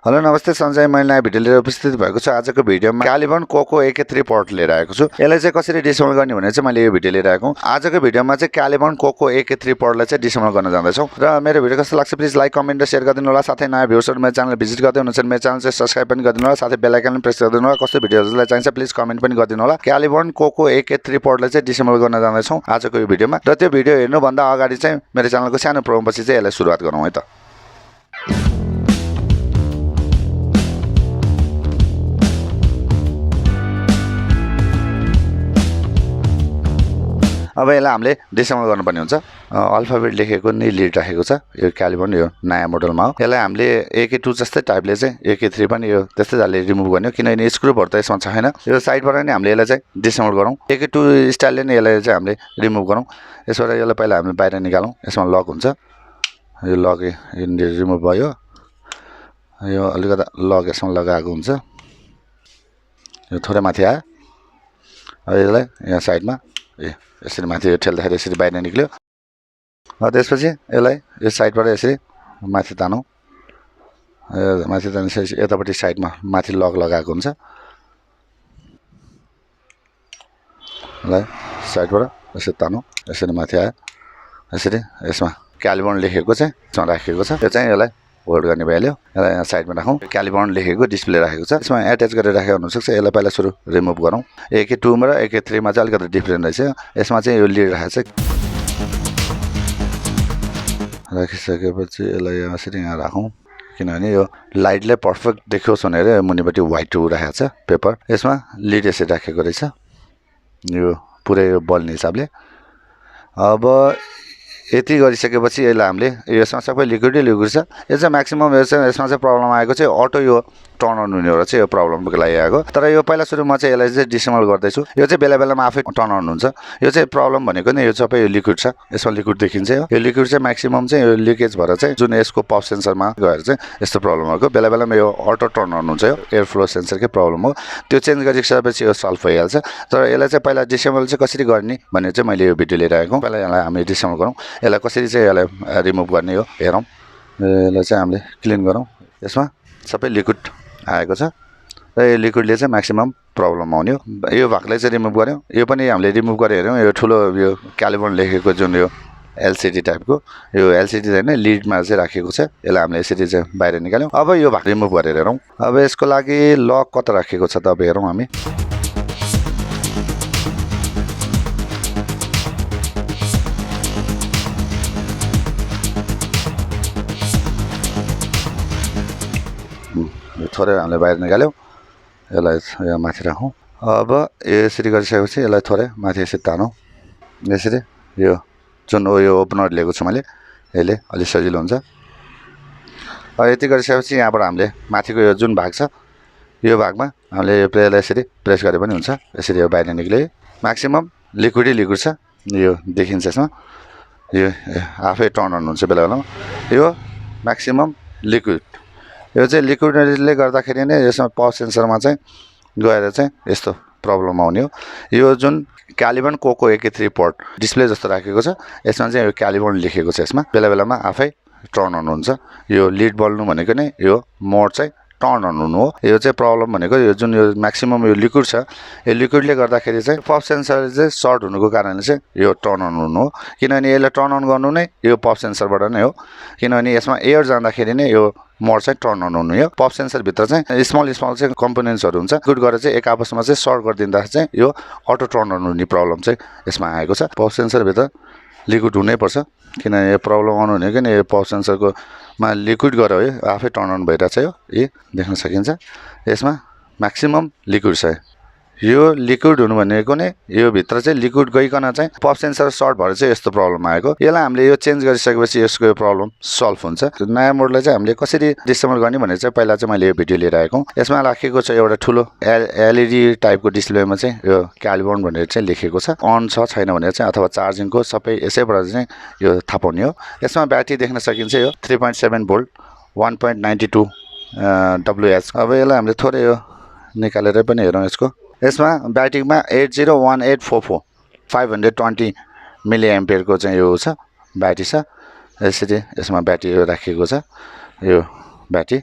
Hello नमस्ते सञ्जय, मैले नयाँ भिडियो लिएर उपस्थित भएको छु। आजको भिडियोमा क्यालिबर्न कोको AK3 पड लिएर आएको छु। यसलाई चाहिँ कसरी डिसेम्बल गर्ने भनेर चाहिँ मैले यो भिडियो लिएर आएको। आजको भिडियोमा चाहिँ क्यालिबर्न कोको AK3 पडलाई चाहिँ डिसेम्बल गर्न जाँदैछौँ र मेरो भिडियो कस्तो लाग्छ प्लिज लाइक कमेन्ट र सेयर गरिदिनु होला। साथै नयाँ भ्युअर्सहरु मेरो च्यानल भिजिट गर्दै हुनुहुन्छ भने मेरो च्यानल चाहिँ सब्स्क्राइब पनि गरिदिनु होला। साथै बेल आइकन प्रेस गरिदिनु होला। कस्तो भिडियोहरुलाई चाहिन्छ प्लिज कमेन्ट पनि गरिदिनु होला। क्यालिबर्न कोको AK3 पडलाई चाहिँ डिसेम्बल गर्न जाँदैछौँ आजको यो भिडियोमा। र त्यो भिडियो हेर्नुभन्दा अगाडि चाहिँ मेरो च्यानलको सानो प्रोमोपछि चाहिँ यसलाई सुरुवात गरौँ है त। अब यसलाई हामीले डिसेम्बल गर्नुपर्ने हुन्छ। अल्फाबेट लेखेको नि लिड राखेको छ। यो क्यालिबर्न यो नयाँ मोडलमा हो। यसलाई हामीले AK2 जस्तै टाइपले चाहिँ AK3 पनि यो त्यस्तै खालले रिमुभ गर्ने हो, किनभने स्क्रुपहरु त यसमा छैन। यो साइडबाट नै हामीले यसलाई चाहिँ डिसेम्बल गरौँ। AK2 स्टाइलले नै यसलाई चाहिँ हामीले रिमुभ गरौँ। यसबाट यसलाई पहिला हामीले बाहिर निकालौँ। यसमा लक हुन्छ। यो लक रिमुभ भयो। यो अलिकति लक यसमा लगाएको हुन्छ। यो थोरै माथि आयो। अब यसलाई यहाँ साइडमा यसरी माथि ठेल्दाखेरि यसरी बाहिर निक्ल्यो। त्यसपछि यसलाई यो साइडबाट यसरी माथि तानौँ। माथि तानेपछि यतापट्टि साइडमा माथि लक लगाएको हुन्छ। यसलाई साइडबाट यसरी तानौँ। यसरी माथि आयो। यसरी यसमा क्यालिबर्न लेखेको चाहिँ यसमा राखेको छ। यो चाहिँ यसलाई होल्ड गर्ने भइहाल्यो। यसलाई यहाँ साइडमा राखौँ। क्यालिबर्न लेखेको डिस्प्ले राखेको छ। यसमा एट्याच गरेर राखेको हुनसक्छ। यसलाई पहिला सुरु रिमुभ गरौँ। AK2 मा र AK3 मा चाहिँ अलिकति डिफ्रेन्ट रहेछ। यसमा चाहिँ यो लिड राखेको छ। राखिसकेपछि यसलाई यसरी यहाँ राखौँ, किनभने यो लाइटले पर्फेक्ट देखोस् भनेर मुनिपट्टि व्हाइट राखेको छ पेपर। यसमा लिड यसरी राखेको रहेछ, यो पुरै यो बल्ने हिसाबले। अब यति गरिसकेपछि यसलाई हामीले यसमा सबै लिक्विड छ। यो चाहिँ म्याक्सिमम यसमा चाहिँ प्रब्लम आएको चाहिँ अटो यो टर्न अन हुने हो र चाहिँ यो प्रब्लमको लागि आएको। तर यो पहिला सुरुमा चाहिँ यसलाई चाहिँ डिसेम्बल गर्दैछु। यो चाहिँ बेला बेलामा आफै टर्न अन हुन्छ। यो चाहिँ प्रब्लम भनेको नि यो सबै यो लिक्विड छ। यसमा लिक्विड देखिन्छ। यो लिक्विड चाहिँ म्याक्सिमम चाहिँ यो लिकेज भएर चाहिँ जुन यसको पफ सेन्सरमा गएर चाहिँ यस्तो प्रब्लम भएको। बेला बेलामा यो अटो टर्न अन हुन्छ। यो एयर फ्लो सेन्सरकै प्रब्लम हो। त्यो चेन्ज गरिसकेपछि यो सल्भ भइहाल्छ। तर यसलाई चाहिँ पहिला डिसेम्बल चाहिँ कसरी गर्ने भन्ने चाहिँ मैले यो भिडियो लिएर आएको। पहिला यसलाई हामी डिसेम्बल गरौँ। यसलाई कसरी चाहिँ यसलाई रिमुभ गर्ने हो हेरौँ। यसलाई चाहिँ हामीले क्लिन गरौँ। यसमा सबै लिक्विड आएको छ र यो लिक्विडले चाहिँ म्याक्सिमम प्रब्लम आउने हो। यो भागलाई चाहिँ रिमुभ गऱ्यौँ। यो पनि हामीले रिमुभ गरेर हेऱ्यौँ। यो ठुलो यो क्यालिबर्न लेखेको जुन यो LCD टाइपको यो LCD होइन लिडमा चाहिँ राखेको छ। यसलाई हामीले यसरी चाहिँ बाहिर निकाल्यौँ। अब यो भाग रिमुभ गरेर हेरौँ। अब यसको लागि लक कता राखेको छ त अब हेरौँ हामी। थोरै हामीले बाहिर निकाल्यौँ। यसलाई यहाँ माथि राखौँ। अब यसरी गरिसकेपछि यसलाई थोरै माथि यसरी तानौँ। यसरी यो जुन यो ओपनर लिएको छु मैले, यसले अलिक सजिलो हुन्छ। अब यति गरिसकेपछि यहाँबाट हामीले माथिको यो जुन भाग छ यो भागमा हामीले यो प्लेयरलाई यसरी प्रेस गरे पनि हुन्छ। यसरी यो बाहिर निक्ले। म्याक्सिमम लिक्विडै लिक्विड छ। यो देखिन्छ यसमा। यो आफै टर्न अन हुन्छ बेला बेलामा। यो म्याक्सिमम लिक्विड। यो चाहिँ लिक्विडले गर्दाखेरि नै यसमा पफ सेन्सरमा चाहिँ गएर चाहिँ यस्तो प्रब्लम आउने हो। यो जुन क्यालिबर्न कोको AK3 पड डिस्प्ले जस्तो राखेको छ, यसमा चाहिँ यो क्यालिबर्न लेखेको छ। यसमा बेला बेलामा आफै टर्न अन हुन्छ। यो लिड बल्नु भनेको नै यो मोड चाहिँ टर्न अन हुनु हो। यो चाहिँ प्रब्लम भनेको यो जुन यो म्याक्सिमम यो लिक्विड छ, यो लिक्विडले गर्दाखेरि चाहिँ पफ सेन्सर चाहिँ सर्ट हुनुको कारणले चाहिँ यो टर्न अन हुनु हो। किनभने यसलाई टर्न अन गर्नु नै यो पफ सेन्सरबाट नै हो। किनभने यसमा एयर जाँदाखेरि नै यो मोड चाहिँ टर्न अन हुनु हो। पफ सेन्सरभित्र चाहिँ स्मल चाहिँ कम्पोनेन्ट्सहरू हुन्छ। गुड गरेर चाहिँ एक आपसमा चाहिँ सर्ट गरिदिँदा चाहिँ यो अटो टर्न अन हुने प्रब्लम चाहिँ यसमा आएको छ। पफ सेन्सरभित्र लिक्विड हुनैपर्छ, किनभने यो प्रब्लम आउनु भनेको नि यो पफ सेन्सरको मा लिक्विड गऱ्यो है आफै टर्न अन भइरहेछ। यो देख्न सकिन्छ। यसमा म्याक्सिमम लिक्विड छ। यो लिक्विड हुनु भनेको नै यो भित्र चाहिँ लिक्विड गइकन चाहिँ पफ सेन्सर सर्ट भएर चाहिँ यस्तो प्रब्लम आएको। यसलाई हामीले यो चेन्ज गरिसकेपछि यसको यो प्रब्लम सल्भ हुन्छ। नयाँ मोडलाई चाहिँ हामीले कसरी डिसेम्बल गर्ने भनेर चाहिँ पहिला चाहिँ मैले यो भिडियो लिएर आएको। यसमा राखेको छ एउटा ठुलो LED टाइपको डिस्प्लेमा चाहिँ यो क्यालिबर्न भनेर चाहिँ लेखेको छ। अन छ छैन भनेर चाहिँ अथवा चार्जिङको सबै यसैबाट चाहिँ यो थाहा पाउने हो। यसमा ब्याट्री देख्न सकिन्छ। यो 3.7 भोल्ट 1.92 WH। अब यसलाई हामीले थोरै यो निकालेर पनि हेरौँ। यसमा ब्याट्रीमा 801844 520 मिली एम्पियरको चाहिँ यो छ ब्याट्री छ। यसरी यसमा ब्याट्री राखेको छ। यो ब्याट्री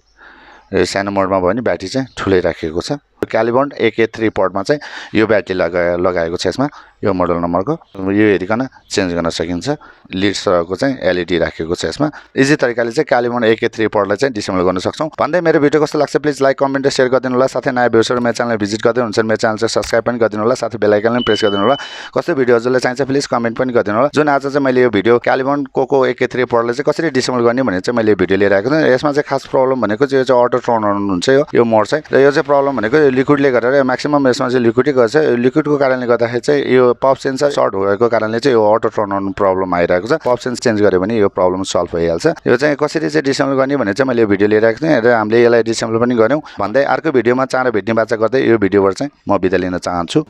सानो मोडमा भयो भने ब्याट्री चाहिँ ठुलै राखिएको छ क्यालिबर्न AK3 पडमा चाहिँ यो ब्याट्री लगाएको छ यसमा यो मोडल नम्बरको यो हेरिकन चेन्ज गर्न सकिन्छ लिड सरको चाहिँ LED राखेको छ यसमा इजी तरिकाले चाहिँ क्यालिबर्न AK3 पडलाई चाहिँ डिसेम्बल गर्न सक्छौं भन्दै मेरो भिडियो कस्तो लाग्छ प्लिज लाइक कमेन्ट र शेयर गरिदिनु होला साथै नयाँ भ्युअर्सहरु मेरो च्यानल भिजिट गर्दै हुनुहुन्छ मेरो च्यानल चाहिँ सब्स्क्राइब पनि गरिदिनु होला साथै बेल आइकन पनि प्रेस गरिदिनु होला कस्तो भिडियो हजुरलाई चाहिन्छ प्लिज कमेन्ट पनि गरिदिनु होला जुन आज चाहिँ मैले यो भिडियो क्यालिबर्न कोको AK3 पडलाई चाहिँ कसरी डिसेम्बल गर्ने भनेर चाहिँ मैले भिडियो लिएर आएको छु यसमा चाहिँ खास प्रब्लम भनेको चाहिँ यो चाहिँ अटो टर्न अन हुन्छ यो मोड चाहिँ र यो चाहिँ प्रब्लम भनेको लिक्विडले गरेर म्याक्सिमम यसमा चाहिँ लिक्विडै गर्छ लिक्विडको कारणले गर्दाखेरि चाहिँ यो पप सेन्सर सर्ट भएको कारणले चाहिँ यो अटो टर्न अन प्रब्लम आइरहेको छ पप सेन्स चेन्ज गर्यो भने यो प्रब्लम सल्भ भइहाल्छ यो चाहिँ कसरी चाहिँ डिसेम्बल गर्ने भनेर चाहिँ मैले यो भिडियो लिएर आएको थिएँ र हामीले यसलाई डिसेम्बल पनि गर्यौं भन्दै अर्को भिडियोमा चाँडो भेट्ने बाचा गर्दै यो भिडियोबाट चाहिँ म बिदा लिन चाहन्छु